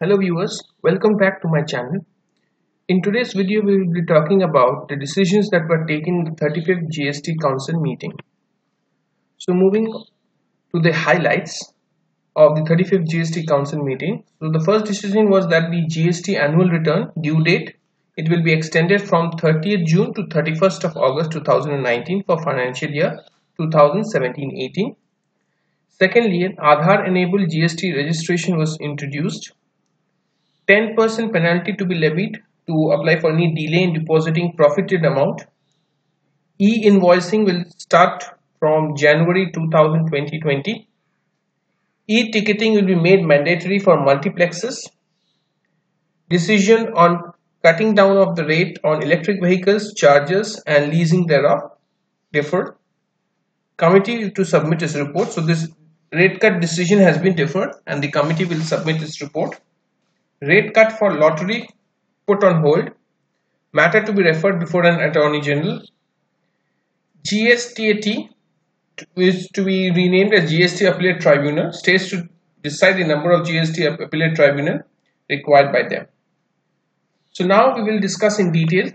Hello viewers, welcome back to my channel. In today's video we will be talking about the decisions that were taken in the 35th GST Council meeting. So moving to the highlights of the 35th GST Council meeting. So the first decision was that the GST annual return due date, it will be extended from 30th June to 31st of August 2019 for financial year 2017-18. Secondly, an Aadhaar enabled GST registration was introduced. 10% penalty to be levied to apply for any delay in depositing profited amount. E-invoicing will start from January 2020. E-ticketing will be made mandatory for multiplexes. Decision on cutting down of the rate on electric vehicles, charges and leasing thereof deferred. Committee to submit its report. So this rate cut decision has been deferred and the committee will submit its report. Rate cut for lottery put on hold. Matter to be referred before an Attorney General. GSTAT is to be renamed as GST Appellate Tribunal. States to decide the number of GST Appellate Tribunal required by them. So now we will discuss in detail.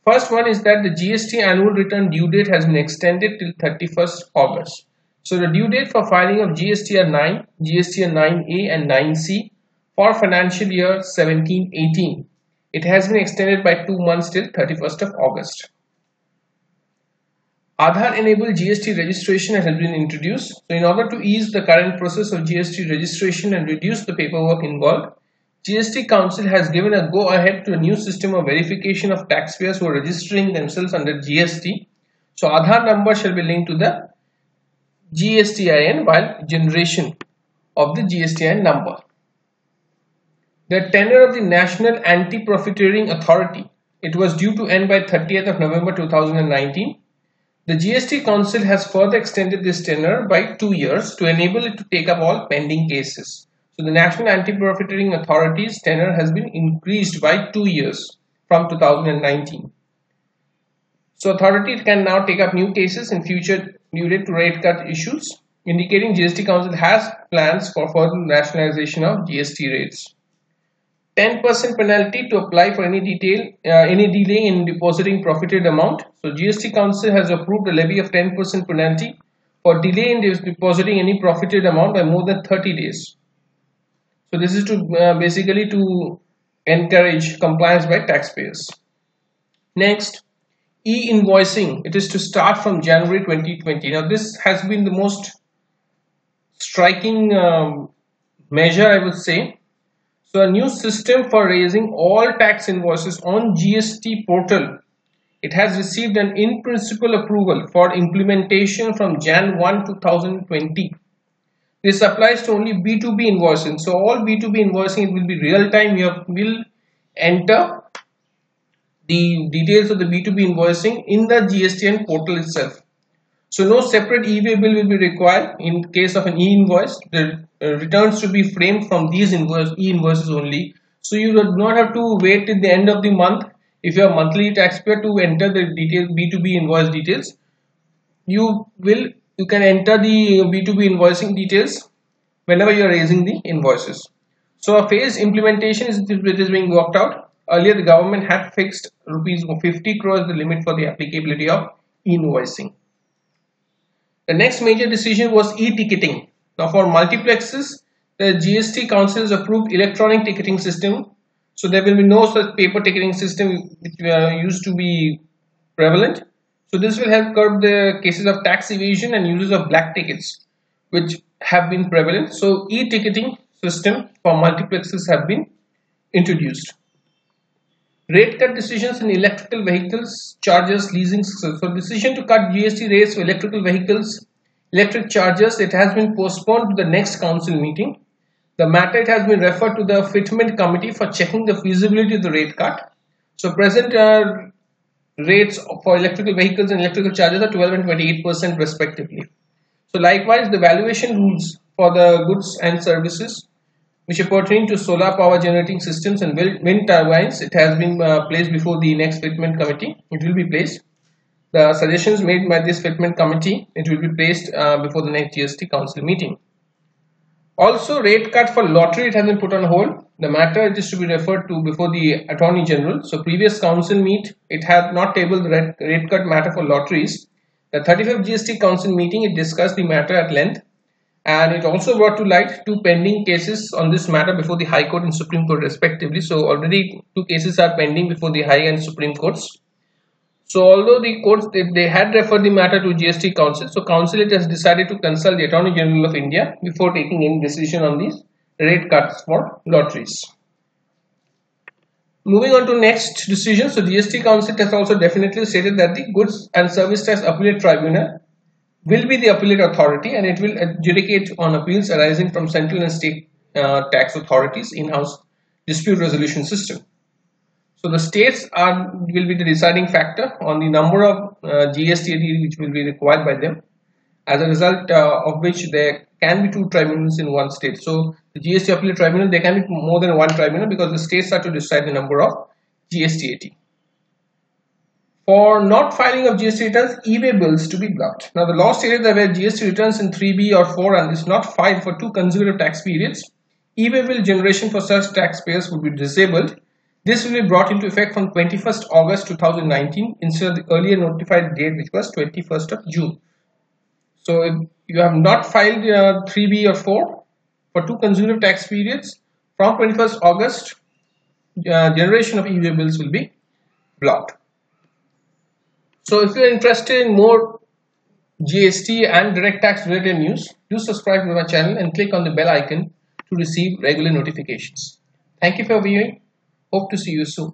First one is that the GST annual return due date has been extended till 31st August. So the due date for filing of GSTR 9, GSTR 9A and 9C for financial year 17-18. It has been extended by 2 months till 31st of August. Aadhaar enabled GST registration has been introduced. So in order to ease the current process of GST registration and reduce the paperwork involved, GST Council has given a go ahead to a new system of verification of taxpayers who are registering themselves under GST. So Aadhaar number shall be linked to the GSTIN while generation of the GSTIN number. The tenure of the National Anti-profiteering Authority, it was due to end by 30th of November 2019. The GST Council has further extended this tenure by 2 years to enable it to take up all pending cases. So the National Anti-profiteering Authority's tenure has been increased by 2 years from 2019. So authority can now take up new cases in future due to rate cut issues, indicating GST Council has plans for further rationalization of GST rates. 10% penalty to apply for any delay in depositing profited amount. So GST Council has approved a levy of 10% penalty for delay in depositing any profited amount by more than 30 days. So this is to basically to encourage compliance by taxpayers. Next, e-invoicing. It is to start from January 2020. Now this has been the most striking measure, I would say. So a new system for raising all tax invoices on GST portal. It has received an in-principle approval for implementation from Jan 1, 2020. This applies to only B2B invoicing. So all B2B invoicing, it will be real time. You will enter the details of the B2B invoicing in the GSTN portal itself. So no separate e-way bill will be required in case of an e-invoice. The returns should be framed from these e-invoices only. So you do not have to wait till the end of the month if you are monthly taxpayer to enter the details B2B invoice details. You can enter the B2B invoicing details whenever you are raising the invoices. So a phased implementation is being worked out. Earlier the government had fixed rupees 50 crores the limit for the applicability of e-invoicing. The next major decision was e-ticketing. Now for multiplexes, the GST Council has approved electronic ticketing system. So there will be no such paper ticketing system which used to be prevalent. So this will help curb the cases of tax evasion and uses of black tickets which have been prevalent. So e-ticketing system for multiplexes have been introduced. Rate cut decisions in electrical vehicles, charges, leasing. So decision to cut GST rates for electrical vehicles, electric charges, it has been postponed to the next council meeting. The matter, it has been referred to the fitment committee for checking the feasibility of the rate cut. So present rates for electrical vehicles and electrical charges are 12 and 28% respectively. So likewise, the valuation rules for the goods and services which are pertaining to solar power generating systems and wind turbines, it has been placed before the next fitment committee. It will be placed. The suggestions made by this fitment committee, it will be placed before the next GST Council meeting. Also, rate cut for lottery, it has been put on hold. the matter is to be referred to before the Attorney General. So previous council meet, it had not tabled the rate cut matter for lotteries. The 35th GST Council meeting, it discussed the matter at length, and it also brought to light two pending cases on this matter before the High Court and Supreme Court respectively. So already two cases are pending before the High and Supreme Courts. So although the courts, they had referred the matter to GST Council, so Council it has decided to consult the Attorney General of India before taking any decision on these rate cuts for lotteries. Moving on to next decision. So GST Council has also definitely stated that the Goods and Service Tax Appellate Tribunal will be the appellate authority, and it will adjudicate on appeals arising from central and state tax authorities in-house dispute resolution system. So the states will be the deciding factor on the number of GSTAT which will be required by them, as a result of which there can be two tribunals in one state. So the GST Appellate Tribunal, there can be more than one tribunal because the states are to decide the number of GSTAT. For not filing of GST returns, e-way bills to be blocked. Now the law stated that where GST returns in 3B or 4 and is not filed for 2 consecutive tax periods, e-way bill generation for such taxpayers would be disabled. This will be brought into effect from 21st August 2019 instead of the earlier notified date, which was 21st of June. So if you have not filed 3B or 4 for 2 consecutive tax periods, from 21st August, generation of e-way bills will be blocked. So if you are interested in more GST and direct tax related news, do subscribe to my channel and click on the bell icon to receive regular notifications. Thank you for viewing. Hope to see you soon.